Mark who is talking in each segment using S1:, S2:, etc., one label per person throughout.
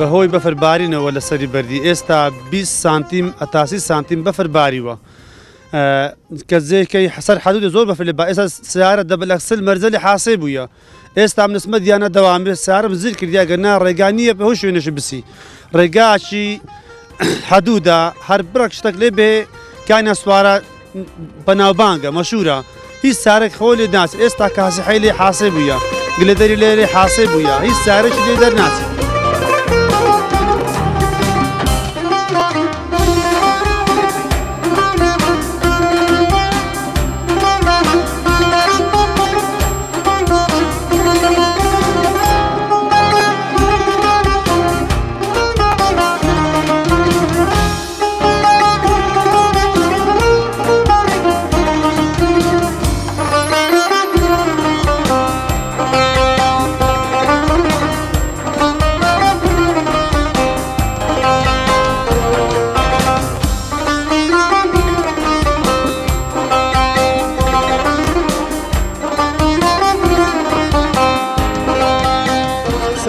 S1: بەهۆی بەفربارینەوە لە سەری بەردی ئێستا 20 سانتیم ئەتاسی سانتیم بەفر باریوە کە زێکەی حەسەر حەدود زۆر بەفر لێ با ئێستا سیارە دەبلەکسل مەرجەلی حاسێ بوویە ئێستا ئەم نسمە دیانە دەوامێت سیارم زیر کردیا گەنا ڕێگانیە بەهۆی شوێنەش بسی ڕێگاچی حەدوودا هەر بڕک شتێک لێ بێ کانە سوارە بەناوبانگە مەشهورە هیچ سارێک خۆ لێ ناچێت ئێستا کاسیحەی لێ حاسێ بوویە گلەدەری لێ حاسێ بوویە هیچ سارێکی لێ دەرناچێت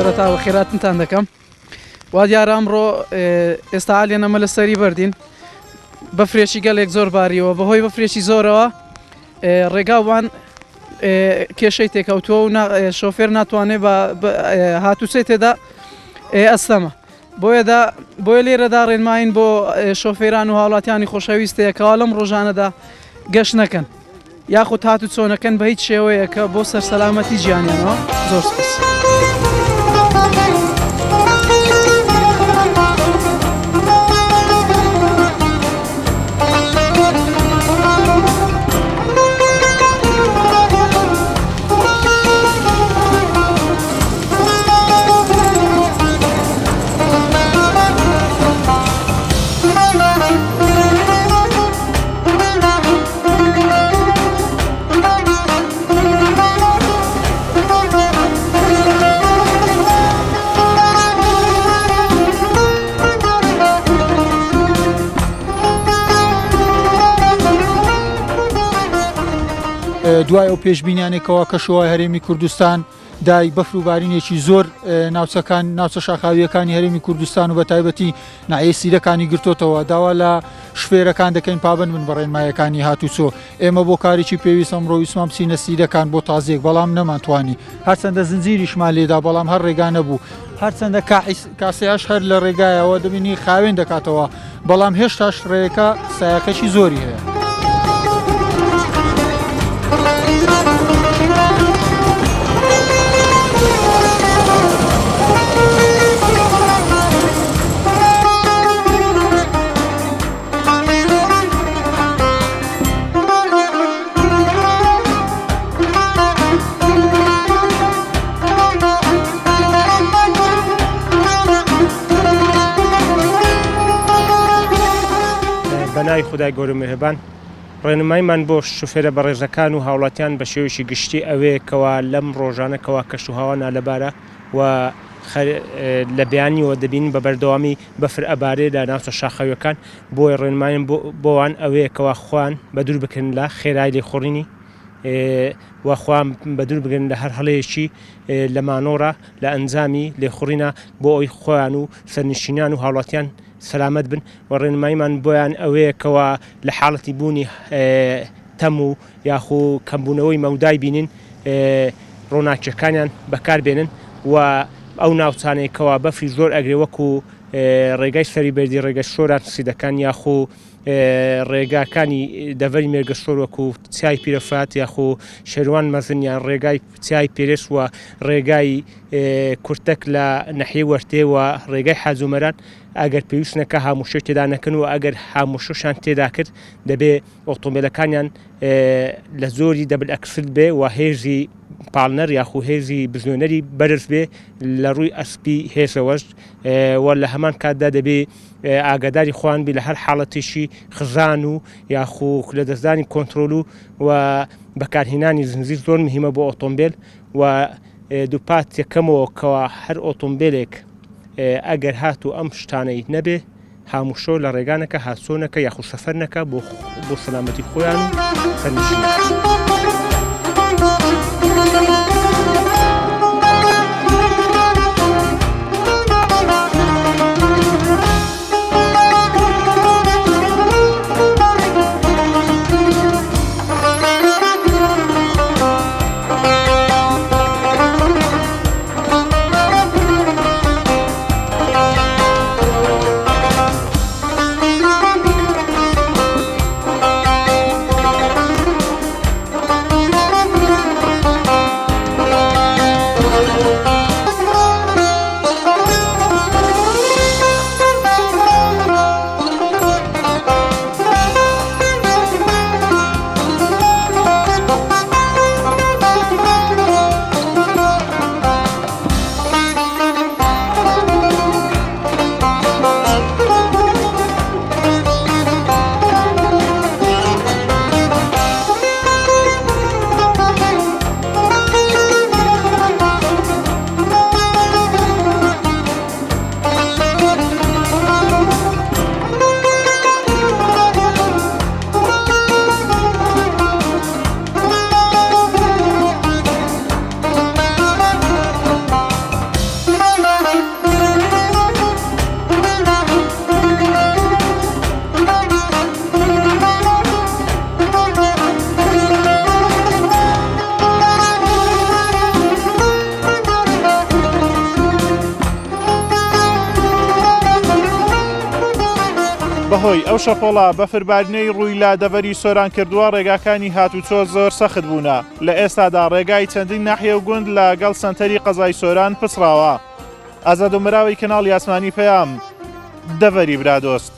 S2: سەرەتاوە خێراتتان دەکەم وا دیارە ئەمڕۆ ئێستا ئالێن ئەمە لە سەری بەردین بەفرێکی گەلێک زۆر باریەوە بەهۆی بەفرێکی زۆرەوە ڕێگاوان کێشەی تێکەوتووە و شۆفێر ناتوانێت هاتووسێ تێدا ئەستەمە بۆیە لێرەدا ڕێنماین بۆ شۆفێران و هاوڵاتیانی خۆشەویستەیەکەوە لەم ڕۆژانەدا گەشت نەکەن یاخود هاتوو چۆنەکەن بە هیچ شێوەیەکە بۆ سەرسەلامەتی گیانیانەوە زۆر سپاس.
S3: دوای ئەو پێشبینیانێکەوە کە شۆوای هەرێمی کوردستان دای بەفروبارینێکی زۆر ناوچە شاخاویەکانی هەرێمی کوردستان و بە تایبەتی ناحیەی سیرەکانی گرتوتەوە داوا لە شوێرەکان دەکەین پابند بن بە ڕێنماییەکانی هاتوچۆ ئێمە بۆ کارێکی پێویست ئەمڕۆ ویسمان بچینە سیرەکان بۆ تازێک بەڵام نەمانتوانی هەرچەندە زنجیریشمان لێدا بەڵام هەر ڕێگا نەبوو هەرچەندە کاسەیەش هەر لە ڕێگایەوە دەبینی خاوێن دەکاتەوە بەڵام هێشتاش ڕێەکە سایەکەشی زۆری هەیە.
S4: بەناوی خودای گەورە مێهرەبان ڕێنماییمان بۆ شوفێرە بەڕێزەکان و هاوڵاتیان بە شێوەیەکی گشتی ئەوەیەکەوە لەم ڕۆژانەکەەوە کەشوهاوە نالەبارە و لە بەیانیەوە دەبین بە بەردەوامی بەفر ئەبارێ لە ناوچە شاخەویەکان بۆی ڕێنمایم بۆوان ئەوەیەکەوە خوان بە دوور بکەن لە خێرای لێخوڕینی وەخوام بە دوور بگەن لە هەر هەڵەیەکی لە مانۆڕە لە ئەنجامی لێخوڕینە بۆ ئەوی خۆیان و سەرنشینان و هاوڵاتیان سەلامەت بن و ڕێنماییمان بۆیان ئەوەیەکەوە لە حاڵەتی بوونی تەم و یاخو کەمبوونەوەی مەودای بینین ڕۆناکیەکانیان بەکاربێنن و ئەو ناوچانێکەوە بەفری زۆر ئەگرێ وەکو ڕێگای سەری بەردی ڕێگە شۆران سیدەکان یاخو ڕێگاکانی دەڤەری مێرگەشۆر وەکو چای پیرەفرات یاخو شێروان مەزنیان ڕێگای چای پێرێش و ڕێگای کورتەک لە نەحیە وەرتێ و ڕێگای حاجومەران ئەگەر پێویستنەکە هاموشێک تێدا نەکەن و ئەگەر هاموشەشان تێدا کرد دەبێ ئۆتۆمبیلەکانیان لە زۆری دەبل ئەکسل بێ و هێزی پاڵنەر یاخو هێزی بزنێنەری بەرز بێ لە ڕووی ئەسپی هێزەوەش و لە هەمان کاتدا دەبێ ئاگاداری خۆیان بی لە هەر حاڵەتێکی خزان و یاخو لە دەستدانی کۆنتترۆل و بەکارهێنانی زنجیر زۆر مهمە بۆ ئۆتۆمبیل و دووپات یەکەمەوە کەوا هەر ئۆتۆمبیلێک ئەگەر هاتوو ئەم شتانەی نەبێ هاموشۆ لە ڕێگانەکە هاتسۆنەکە یاخو سەفەر نەکە بۆ سەلامەتی خۆیان و سەرنشینان.
S5: بەهۆی ئەو شەپۆڵە بەفربارینەی ڕووی لا دەڤەری سۆران کردووە ڕێگاکانی هاتوچۆ زۆر سەخت بوونە لە ئێستادا ڕێگای چەندین ناحیە و گوند لەگەڵ سەنتەری قەزای سۆران پسراوە. ئازاد و مراوی کەناڵی ئاسمانی پەیام دەڤەری برادۆست.